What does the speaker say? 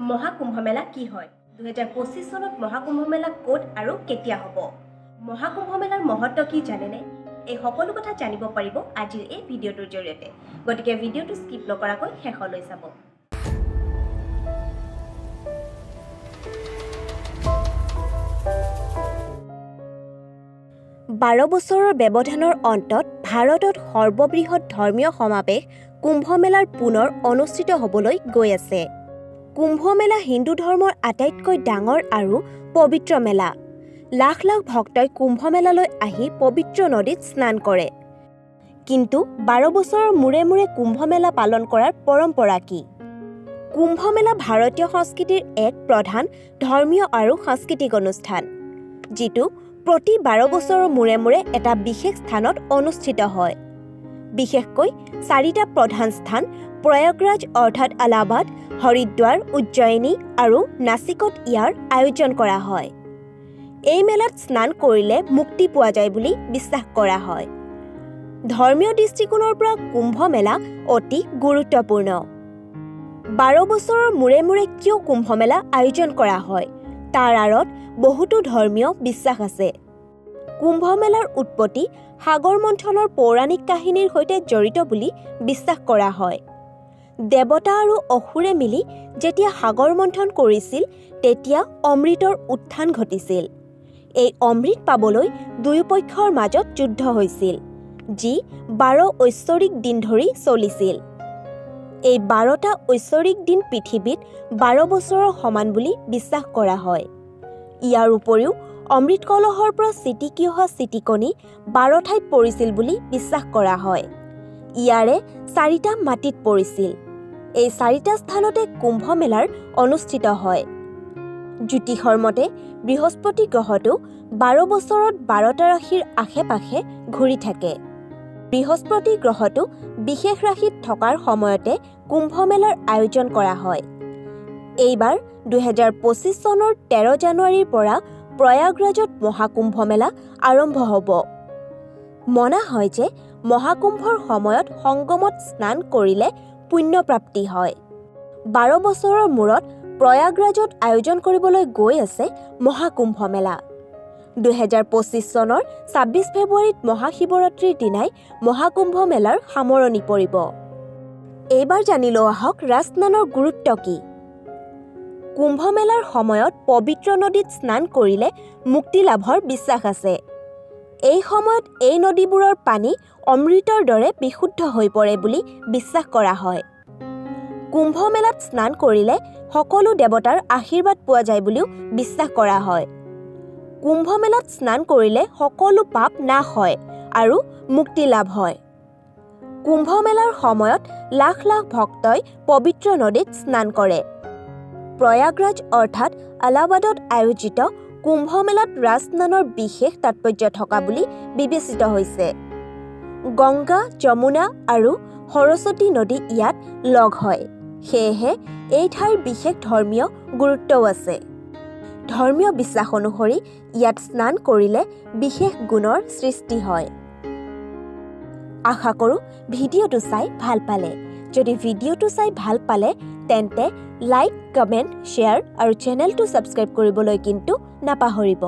মহাকুম্ভ মেলা কি হয় 2025 চনত মহাকুম্ভ মেলা ক'ত আৰু কেতিয়া হ'ব মহাকুম্ভ মেলাৰ মহত্ব কি জানেনে এই সকলো কথা জানিব পাৰিব আজিৰ এই ভিডিঅ'টোৰ জৰিয়তে গতিকে ভিডিঅ'টো স্কিপ নকৰাকৈ শেষলৈ চাব বাৰ বছৰৰ ব্যৱধানৰ অন্তত ভাৰতত সৰ্ববৃহৎ ধৰ্মীয় সমাৱেশ কুম্ভ মেলাৰ পুনৰ অনুষ্ঠিত হ'বলৈ গৈ আছে। কুম্ভ মেলা হিন্দু ধৰ্মৰ আটাইতকৈ ডাঙৰ আৰু পবিত্ৰ মেলা। লাখ লাখ ভক্তই কুম্ভ মেলালৈ আহি পবিত্ৰ নদীত স্নান কৰে। কিন্তু 12 বছৰৰ মূৰে মূৰে কুম্ভ মেলা পালন কৰাৰ পৰম্পৰা কি? কুম্ভ মেলা ভাৰতীয় সংস্কৃতিৰ এক প্ৰধান ধৰ্মীয় আৰু সাংস্কৃতিক অনুষ্ঠান, যিটো প্ৰতি 12 বছৰৰ মূৰে মূৰে এটা বিশেষ স্থানত অনুষ্ঠিত হয়। বিশেষকৈ 4টা প্ৰধান স্থান প্ৰয়াগৰাজ অৰ্থাৎ আলাহাবাদ, হৰিদ্বাৰ, উজ্জয়িনী আৰু নাছিকত ইয়াৰ আয়োজন কৰা হয়। এই মেলাত স্নান কৰিলে মুক্তি পোৱা যায় বুলি বিশ্বাস কৰা হয়। ধৰ্মীয় দৃষ্টিকোণৰ পৰা কুম্ভ মেলা অতি গুৰুত্বপূৰ্ণ। 12 বছৰৰ মূৰে মূৰে কিয় কুম্ভ মেলা আয়োজন কৰা হয় তাৰ আঁৰত বহুতো ধৰ্মীয় বিশ্বাস আছে। কুম্ভ মেলাৰ উৎপত্তি সাগৰ মন্থনৰ পৌৰাণিক কাহিনীৰ সৈতে জড়িত বুলি বিশ্বাস কৰা হয়। দেৱতা আৰু অসুৰে মিলি যেতিয়া সাগৰ মন্থন কৰিছিল তেতিয়া অমৃতৰ উত্থান ঘটিছিল। এই অমৃত পাবলৈ দুয়োপক্ষৰ মাজত যুদ্ধ হৈছিল, যি 12 ঐশ্বৰিক দিন ধৰি চলিছিল। এই 12টা ঐশ্বৰিক দিন পৃথিৱীত 12 বছৰৰ সমান বুলি বিশ্বাস কৰা হয়। ইয়াৰ উপৰিও অমৃত কলহৰ পৰা ছিটিকি অহা ছিটিকনি 12 ঠাইত পৰিছিল বুলি বিশ্বাস কৰা হয়। ইয়াৰে 4টা মাটিত পৰিছিল। এই 4টা স্থানতে কুম্ভ মেলাৰ অনুষ্ঠিত হয়। জ্যোতিষৰ মতে বৃহস্পতি গ্ৰহটো 12 বছৰত 12টা ৰাশিৰ আশে পাশে ঘূৰি থাকে। বৃহস্পতি গ্ৰহটো বিশেষ ৰাশিত থকাৰ সময়তে কুম্ভ মেলাৰ আয়োজন কৰা হয়। এইবাৰ 2025 চনৰ 13 জানুৱাৰীৰ পৰা প্ৰয়াগৰাজত মহাকুম্ভ মেলা আৰম্ভ হ'ব। মনা হয় যে মহাকুম্ভৰ সময়ত সংগমত স্নান কৰিলে পুণ্যপ্ৰাপ্তি হয়। 12 বছৰৰ মূৰত প্ৰয়াগৰাজত আয়োজন কৰিবলৈ গৈ আছে মহাকুম্ভ মেলা। 2025 চনৰ 26 ফেব্ৰুৱাৰীত মহাশিৱৰাত্ৰিৰ দিনাই মহাকুম্ভ মেলাৰ সামৰণি পৰিব। এইবাৰ জানি লওঁ আহক ৰাজস্নানৰ গুৰুত্ব কি? কুম্ভ মেলাৰ সময়ত পবিত্ৰ নদীত স্নান কৰিলে মুক্তি লাভৰ বিশ্বাস আছে। এই সময়ত এই নদীবোৰৰ পানী অমৃতৰ দৰে বিশুদ্ধ হৈ পৰে বুলি বিশ্বাস কৰা হয়। কুম্ভ মেলাত স্নান কৰিলে সকলো দেৱতাৰ আশীৰ্বাদ পোৱা যায় বুলিও বিশ্বাস কৰা হয়। কুম্ভ মেলাত স্নান কৰিলে সকলো পাপ নাশ হয় আৰু মুক্তি লাভ হয়। কুম্ভ মেলাৰ সময়ত লাখ লাখ ভক্তই পবিত্ৰ নদীত স্নান কৰে। প্ৰয়াগৰাজ অৰ্থাৎ আলাহাবাদত আয়োজিত কুম্ভ মেলাত ৰাজস্নানৰ বিশেষ তাৎপৰ্য থকা বুলি বিবেচিত হৈছে। গংগা, যমুনা আৰু সৰস্বতী নদী ইয়াত লগ হয়। সেয়েহে এই ঠাইৰ বিশেষ ধৰ্মীয় গুৰুত্বও আছে। ধৰ্মীয় বিশ্বাস অনুসৰি ইয়াত স্নান কৰিলে বিশেষ গুণৰ সৃষ্টি হয়। আশা কৰোঁ ভিডিঅ'টো চাই ভাল পালে। যদি ভিডিঅ'টো চাই ভাল পালে তেন্তে লাইক, কমেণ্ট, শ্বেয়াৰ আৰু চেনেলটো ছাবস্ক্ৰাইব কৰিবলৈ কিন্তু নাপাহৰিব।